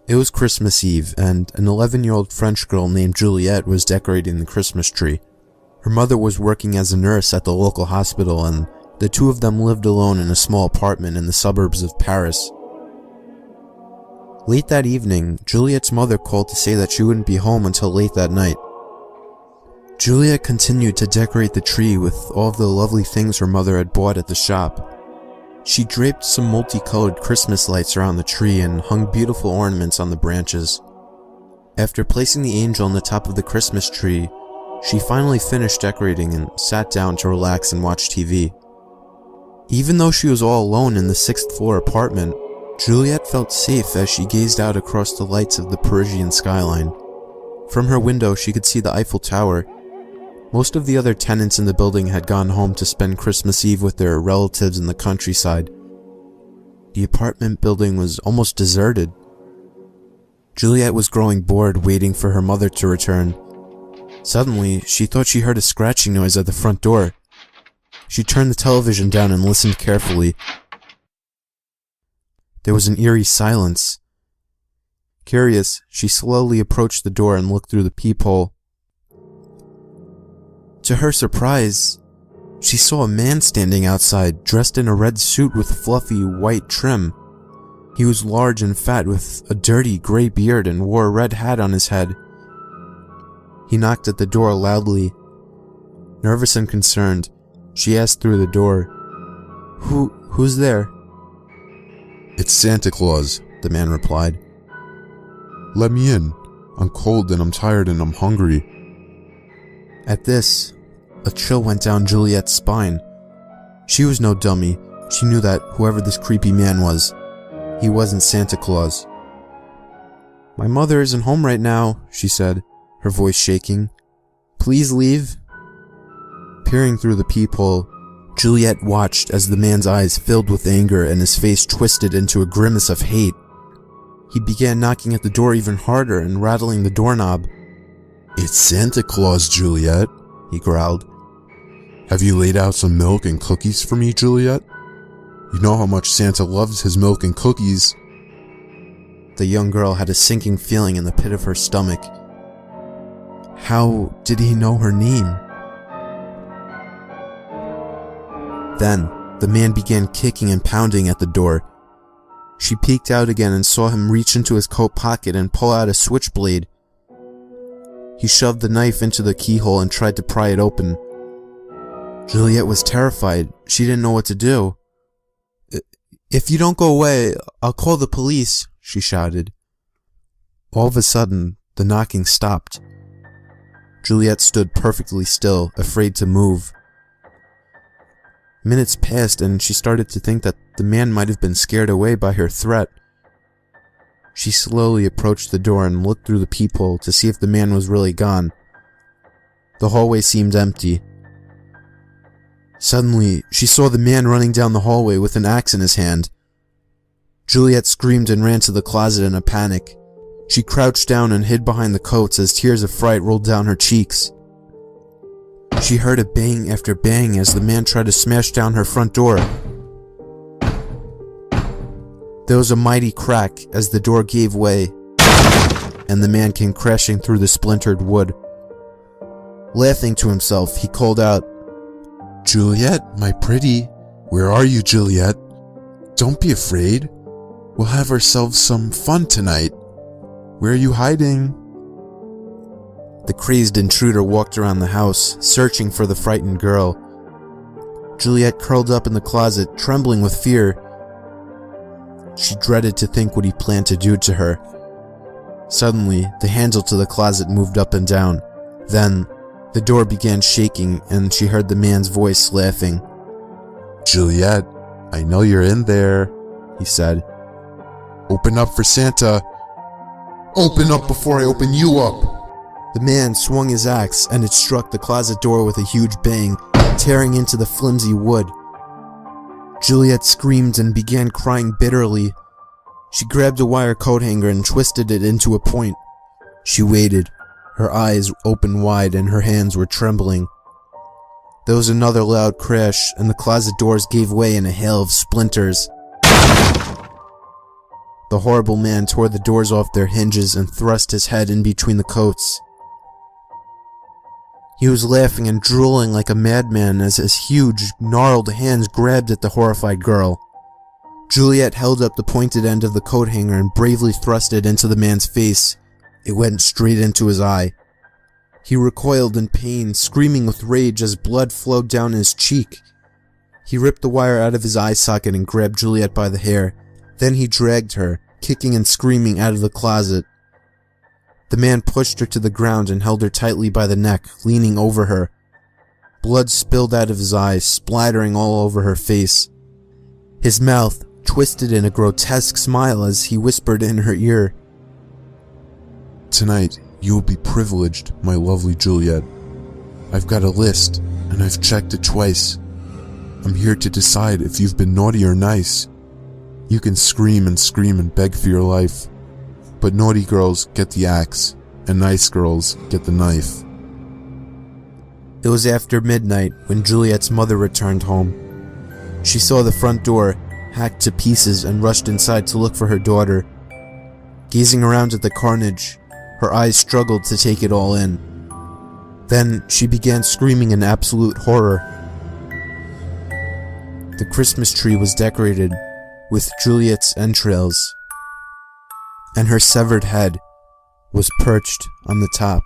It was Christmas Eve, and an 11-year-old French girl named Juliette was decorating the Christmas tree. Her mother was working as a nurse at the local hospital, and the two of them lived alone in a small apartment in the suburbs of Paris. Late that evening, Juliette's mother called to say that she wouldn't be home until late that night. Juliette continued to decorate the tree with all of the lovely things her mother had bought at the shop. She draped some multicolored Christmas lights around the tree and hung beautiful ornaments on the branches. After placing the angel on the top of the Christmas tree, she finally finished decorating and sat down to relax and watch TV. Even though she was all alone in the 6th floor apartment, Juliette felt safe as she gazed out across the lights of the Parisian skyline. From her window, she could see the Eiffel Tower. Most of the other tenants in the building had gone home to spend Christmas Eve with their relatives in the countryside. The apartment building was almost deserted. Juliette was growing bored, waiting for her mother to return. Suddenly, she thought she heard a scratching noise at the front door. She turned the television down and listened carefully. There was an eerie silence. Curious, she slowly approached the door and looked through the peephole. To her surprise, she saw a man standing outside, dressed in a red suit with fluffy white trim. He was large and fat with a dirty gray beard and wore a red hat on his head. He knocked at the door loudly. Nervous and concerned, she asked through the door, Who's there?" "It's Santa Claus," the man replied. "Let me in. I'm cold and I'm tired and I'm hungry." At this, a chill went down Juliette's spine. She was no dummy. She knew that whoever this creepy man was, he wasn't Santa Claus. "My mother isn't home right now," she said, her voice shaking. "Please leave." Peering through the peephole, Juliette watched as the man's eyes filled with anger and his face twisted into a grimace of hate. He began knocking at the door even harder and rattling the doorknob. "It's Santa Claus, Juliette," he growled. "Have you laid out some milk and cookies for me, Juliette? You know how much Santa loves his milk and cookies." The young girl had a sinking feeling in the pit of her stomach. How did he know her name? Then, the man began kicking and pounding at the door. She peeked out again and saw him reach into his coat pocket and pull out a switchblade. He shoved the knife into the keyhole and tried to pry it open. Juliette was terrified. She didn't know what to do. "If you don't go away, I'll call the police," she shouted. All of a sudden, the knocking stopped. Juliette stood perfectly still, afraid to move. Minutes passed and she started to think that the man might have been scared away by her threat. She slowly approached the door and looked through the peephole to see if the man was really gone. The hallway seemed empty. Suddenly, she saw the man running down the hallway with an axe in his hand. Juliette screamed and ran to the closet in a panic. She crouched down and hid behind the coats as tears of fright rolled down her cheeks. She heard a bang after bang as the man tried to smash down her front door. There was a mighty crack as the door gave way, and the man came crashing through the splintered wood. Laughing to himself, he called out, "Juliette, my pretty, where are you, Juliette? Don't be afraid. We'll have ourselves some fun tonight. Where are you hiding?" The crazed intruder walked around the house, searching for the frightened girl. Juliette curled up in the closet, trembling with fear. She dreaded to think what he planned to do to her. Suddenly, the handle to the closet moved up and down. Then, the door began shaking and she heard the man's voice laughing. "Juliette, I know you're in there," he said. "Open up for Santa. Open up before I open you up." The man swung his axe and it struck the closet door with a huge bang, tearing into the flimsy wood. Juliette screamed and began crying bitterly. She grabbed a wire coat hanger and twisted it into a point. She waited, her eyes open wide and her hands were trembling. There was another loud crash and the closet doors gave way in a hail of splinters. The horrible man tore the doors off their hinges and thrust his head in between the coats. He was laughing and drooling like a madman as his huge, gnarled hands grabbed at the horrified girl. Juliet held up the pointed end of the coat hanger and bravely thrust it into the man's face. It went straight into his eye. He recoiled in pain, screaming with rage as blood flowed down his cheek. He ripped the wire out of his eye socket and grabbed Juliet by the hair. Then he dragged her, kicking and screaming, out of the closet. The man pushed her to the ground and held her tightly by the neck, leaning over her. Blood spilled out of his eyes, splattering all over her face. His mouth twisted in a grotesque smile as he whispered in her ear, "Tonight, you will be privileged, my lovely Juliet. I've got a list, and I've checked it twice. I'm here to decide if you've been naughty or nice. You can scream and beg for your life, but naughty girls get the axe, and nice girls get the knife." It was after midnight when Juliet's mother returned home. She saw the front door hacked to pieces and rushed inside to look for her daughter. Gazing around at the carnage, her eyes struggled to take it all in. Then she began screaming in absolute horror. The Christmas tree was decorated with Juliet's entrails, and her severed head was perched on the top.